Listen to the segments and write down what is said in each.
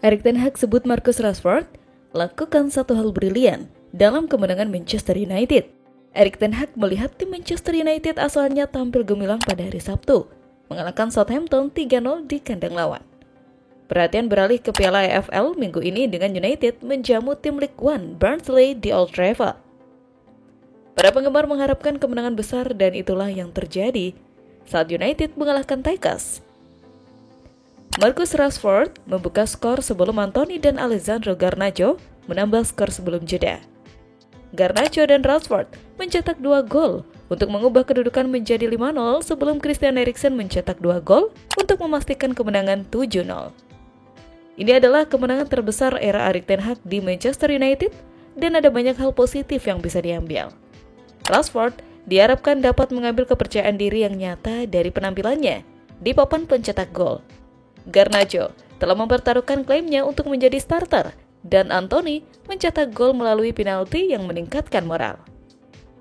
Erik ten Hag sebut Marcus Rashford lakukan satu hal brilian dalam kemenangan Manchester United. Erik ten Hag melihat tim Manchester United asalnya tampil gemilang pada hari Sabtu, mengalahkan Southampton 3-0 di kandang lawan. Perhatian beralih ke Piala EFL minggu ini dengan United menjamu tim League One Barnsley di Old Trafford. Para penggemar mengharapkan kemenangan besar dan itulah yang terjadi saat United mengalahkan Tigers. Marcus Rashford membuka skor sebelum Anthony dan Alessandro Garnacho menambah skor sebelum jeda. Garnacho dan Rashford mencetak 2 gol untuk mengubah kedudukan menjadi 5-0 sebelum Christian Eriksen mencetak 2 gol untuk memastikan kemenangan 7-0. Ini adalah kemenangan terbesar era Erik ten Hag di Manchester United dan ada banyak hal positif yang bisa diambil. Rashford diharapkan dapat mengambil kepercayaan diri yang nyata dari penampilannya di papan pencetak gol. Garnacho telah mempertaruhkan klaimnya untuk menjadi starter dan Anthony mencetak gol melalui penalti yang meningkatkan moral.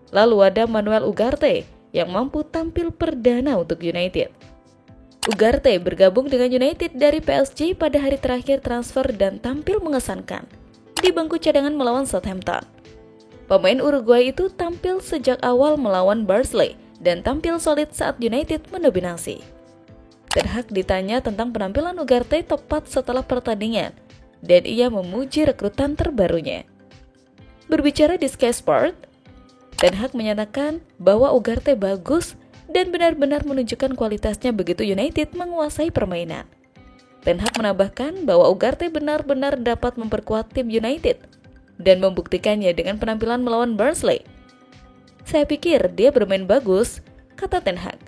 Lalu ada Manuel Ugarte yang mampu tampil perdana untuk United. Ugarte bergabung dengan United dari PSG pada hari terakhir transfer dan tampil mengesankan di bangku cadangan melawan Southampton. Pemain Uruguay itu tampil sejak awal melawan Barnsley dan tampil solid saat United mendominasi. Ten Hag ditanya tentang penampilan Ugarte tepat setelah pertandingan dan ia memuji rekrutan terbarunya. Berbicara di Sky Sport, Ten Hag menyatakan bahwa Ugarte bagus dan benar-benar menunjukkan kualitasnya begitu United menguasai permainan. Ten Hag menambahkan bahwa Ugarte benar-benar dapat memperkuat tim United dan membuktikannya dengan penampilan melawan Barnsley. Saya pikir dia bermain bagus, kata Ten Hag.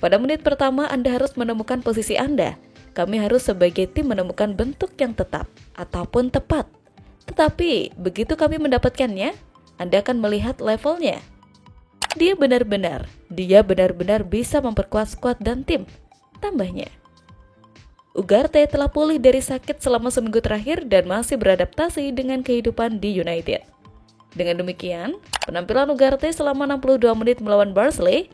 Pada menit pertama Anda harus menemukan posisi Anda. Kami harus sebagai tim menemukan bentuk yang tetap ataupun tepat. Tetapi begitu kami mendapatkannya, Anda akan melihat levelnya. Dia benar-benar bisa memperkuat skuad dan tim, tambahnya. Ugarte telah pulih dari sakit selama seminggu terakhir dan masih beradaptasi dengan kehidupan di United. Dengan demikian, penampilan Ugarte selama 62 menit melawan Barnsley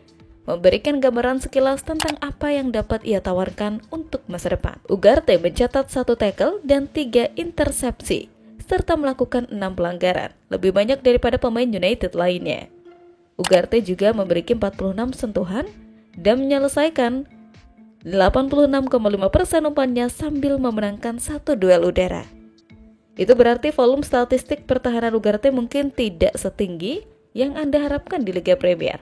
memberikan gambaran sekilas tentang apa yang dapat ia tawarkan untuk masa depan. Ugarte mencatat 1 tackle dan 3 intersepsi, serta melakukan 6 pelanggaran, lebih banyak daripada pemain United lainnya. Ugarte juga memiliki 46 sentuhan dan menyelesaikan 86,5% umpannya sambil memenangkan 1 duel udara. Itu berarti volume statistik pertahanan Ugarte mungkin tidak setinggi yang Anda harapkan di Liga Premier.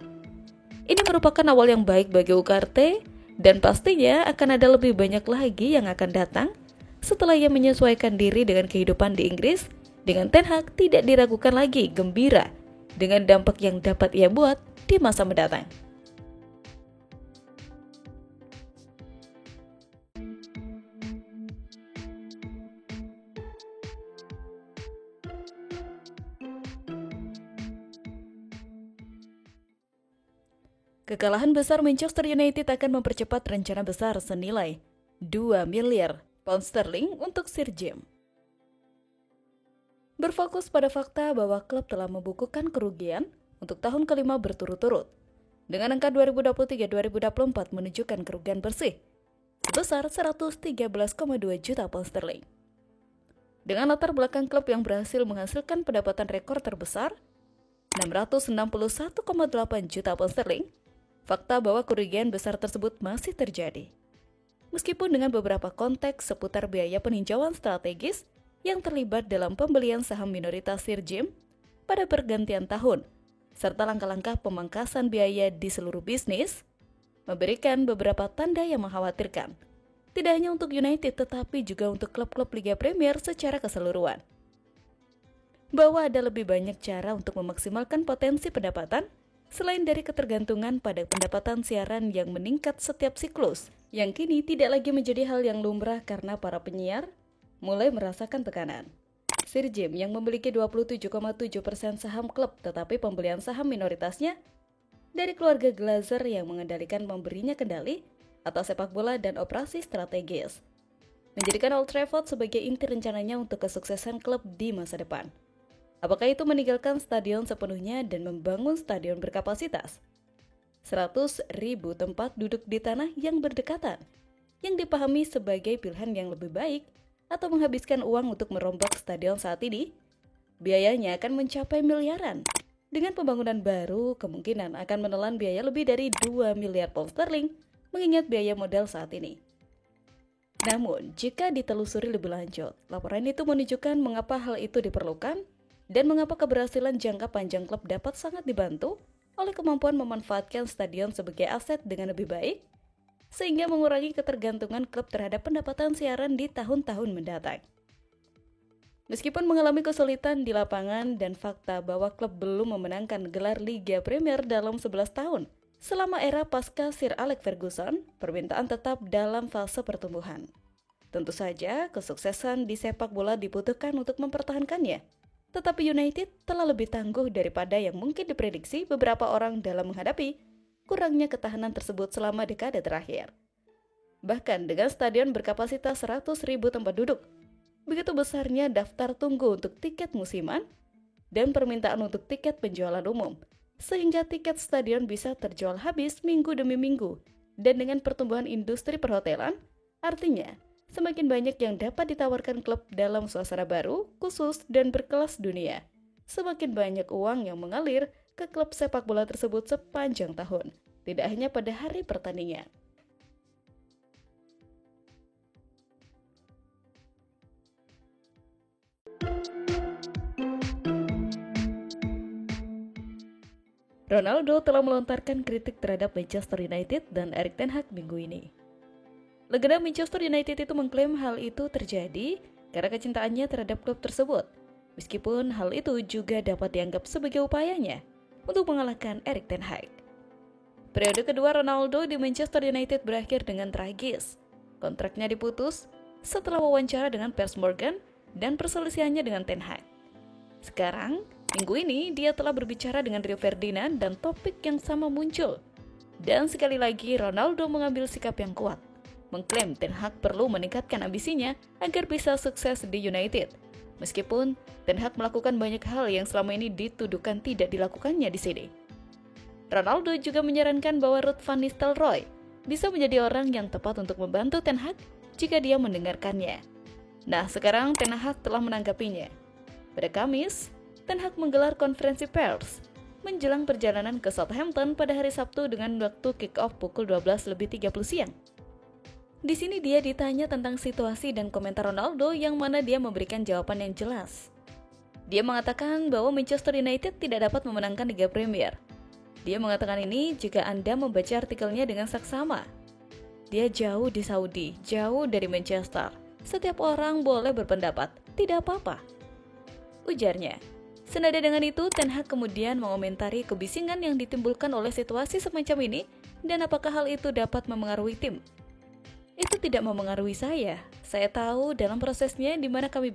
Ini merupakan awal yang baik bagi Ugarte dan pastinya akan ada lebih banyak lagi yang akan datang setelah ia menyesuaikan diri dengan kehidupan di Inggris. Dengan Ten Hag tidak diragukan lagi gembira dengan dampak yang dapat ia buat di masa mendatang. Kekalahan besar Manchester United akan mempercepat rencana besar senilai 2 miliar pound sterling untuk Sir Jim. Berfokus pada fakta bahwa klub telah membukukan kerugian untuk tahun kelima berturut-turut, dengan angka 2023-2024 menunjukkan kerugian bersih sebesar 113,2 juta pound sterling. Dengan latar belakang klub yang berhasil menghasilkan pendapatan rekor terbesar 661,8 juta pound sterling, fakta bahwa kerugian besar tersebut masih terjadi. Meskipun dengan beberapa konteks seputar biaya peninjauan strategis yang terlibat dalam pembelian saham minoritas Sir Jim pada pergantian tahun, serta langkah-langkah pemangkasan biaya di seluruh bisnis, memberikan beberapa tanda yang mengkhawatirkan, tidak hanya untuk United tetapi juga untuk klub-klub Liga Premier secara keseluruhan. Bahwa ada lebih banyak cara untuk memaksimalkan potensi pendapatan, selain dari ketergantungan pada pendapatan siaran yang meningkat setiap siklus, yang kini tidak lagi menjadi hal yang lumrah karena para penyiar mulai merasakan tekanan. Sir Jim yang memiliki 27,7% saham klub tetapi pembelian saham minoritasnya dari keluarga Glazer yang mengendalikan memberinya kendali atas sepak bola dan operasi strategis, menjadikan Old Trafford sebagai inti rencananya untuk kesuksesan klub di masa depan. Apakah itu meninggalkan stadion sepenuhnya dan membangun stadion berkapasitas 100.000 tempat duduk di tanah yang berdekatan, yang dipahami sebagai pilihan yang lebih baik atau menghabiskan uang untuk merombak stadion saat ini, biayanya akan mencapai miliaran. Dengan pembangunan baru, kemungkinan akan menelan biaya lebih dari 2 miliar pound sterling, mengingat biaya modal saat ini. Namun, jika ditelusuri lebih lanjut, laporan itu menunjukkan mengapa hal itu diperlukan dan mengapa keberhasilan jangka panjang klub dapat sangat dibantu oleh kemampuan memanfaatkan stadion sebagai aset dengan lebih baik, sehingga mengurangi ketergantungan klub terhadap pendapatan siaran di tahun-tahun mendatang. Meskipun mengalami kesulitan di lapangan dan fakta bahwa klub belum memenangkan gelar Liga Premier dalam 11 tahun, selama era pasca Sir Alex Ferguson, permintaan tetap dalam fase pertumbuhan. Tentu saja, kesuksesan di sepak bola dibutuhkan untuk mempertahankannya. Tetapi United telah lebih tangguh daripada yang mungkin diprediksi beberapa orang dalam menghadapi kurangnya ketahanan tersebut selama dekade terakhir. Bahkan dengan stadion berkapasitas 100.000 tempat duduk, begitu besarnya daftar tunggu untuk tiket musiman dan permintaan untuk tiket penjualan umum, sehingga tiket stadion bisa terjual habis minggu demi minggu. Dan dengan pertumbuhan industri perhotelan, artinya semakin banyak yang dapat ditawarkan klub dalam suasana baru, khusus dan berkelas dunia. Semakin banyak uang yang mengalir ke klub sepak bola tersebut sepanjang tahun, tidak hanya pada hari pertandingan. Ronaldo telah melontarkan kritik terhadap Manchester United dan Erik ten Hag minggu ini. Legenda Manchester United itu mengklaim hal itu terjadi karena kecintaannya terhadap klub tersebut, meskipun hal itu juga dapat dianggap sebagai upayanya untuk mengalahkan Erik ten Hag. Periode kedua Ronaldo di Manchester United berakhir dengan tragis. Kontraknya diputus setelah wawancara dengan Piers Morgan dan perselisihannya dengan ten Hag. Sekarang, minggu ini dia telah berbicara dengan Rio Ferdinand dan topik yang sama muncul. Dan sekali lagi Ronaldo mengambil sikap yang kuat, mengklaim Ten Hag perlu meningkatkan ambisinya agar bisa sukses di United. Meskipun Ten Hag melakukan banyak hal yang selama ini dituduhkan tidak dilakukannya di sini. Ronaldo juga menyarankan bahwa Ruud van Nistelrooy bisa menjadi orang yang tepat untuk membantu Ten Hag jika dia mendengarkannya. Nah, sekarang Ten Hag telah menanggapinya. Pada Kamis, Ten Hag menggelar konferensi pers menjelang perjalanan ke Southampton pada hari Sabtu dengan waktu kick-off pukul 12:30 siang. Di sini dia ditanya tentang situasi dan komentar Ronaldo yang mana dia memberikan jawaban yang jelas. Dia mengatakan bahwa Manchester United tidak dapat memenangkan Liga Premier. Dia mengatakan ini jika Anda membaca artikelnya dengan saksama. Dia jauh di Saudi, jauh dari Manchester. Setiap orang boleh berpendapat, tidak apa-apa, ujarnya. Senada dengan itu, Ten Hag kemudian mengomentari kebisingan yang ditimbulkan oleh situasi semacam ini dan apakah hal itu dapat memengaruhi tim. Itu tidak memengaruhi saya tahu dalam prosesnya di mana kami